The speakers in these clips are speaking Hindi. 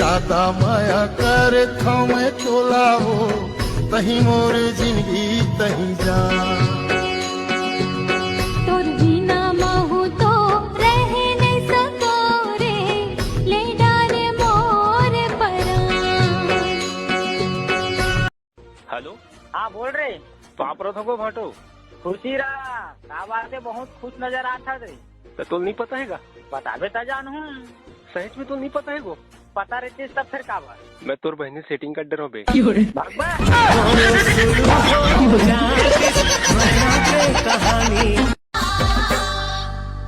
दादा माया कर थमे चोलावो तही मोर जिंदगी तही जा तोर बिना महू तो रह नहीं सको रे ले डाले मोर परान। हेलो, हाँ बोल रहे तो आप रहो थको भाटो खुशी रहा का बात है, बहुत खुश नजर आता थे। तो नहीं पता हैगा? बताबे तो जान हूँ, सहज में तो नहीं पता है गो। पता रहती तब फिर का बात। मैं तोर बहनी सेटिंग कर डर बे। भगवा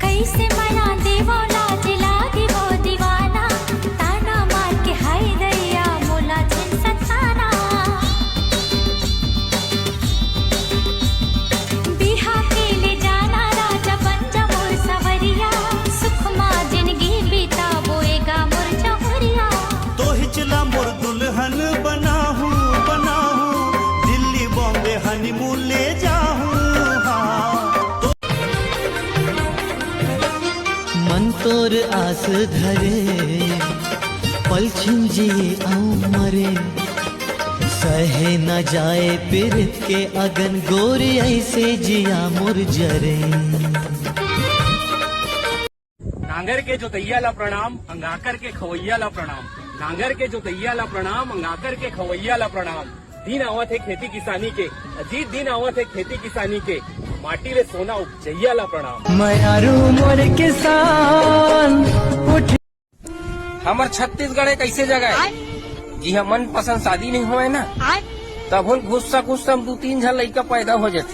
कैसे मना देवो लाज लागी वो दीवाना ताना मार के हाय दैया मोला जिन सताना। बिहा के ले जाना राजा बन जा मोर सवरिया सुख माँ जिंदगी बीता बोएगा मोर चहुरिया। तो हिचला मोर दुल्हन बनाहूँ बनाहूँ दिल्ली बॉम्बे हनीमून ले जाऊँ। मन तोर आस धरे पलछिन जिए आऊं मरे सहे न जाए पीरत के अगन गोरी ऐसे जिया मुरझरे। नांगर के जो तैया ला प्रणाम अंगाकर के खवैया ला प्रणाम। नांगर के जो तैया ला प्रणाम अंगाकर के खवैया ला प्रणाम। दिन आवत है खेती किसानी के, अजीत दिन आवत है खेती किसानी के, माटी रे सोना उपजैया ला प्रणाम। मयारू मोर किसान उठ हमर छत्तीसगढ़ एक ऐसे जगह है जी हाँ मन पसंद शादी नहीं हुआ है ना तब हम गुस्सा गुस्सा दो तीन झन लड़का पैदा हो जाते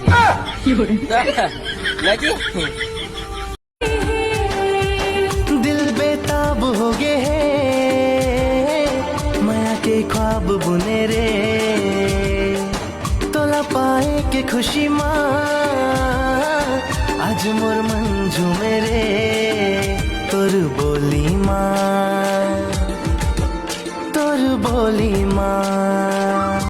दिल बेताब हो गए है माया के ख्वाब बुने रे तोला पाए के खुशी माँ आज मोर मन झूमे रे तोर बोली माँ तोर बोली माँ।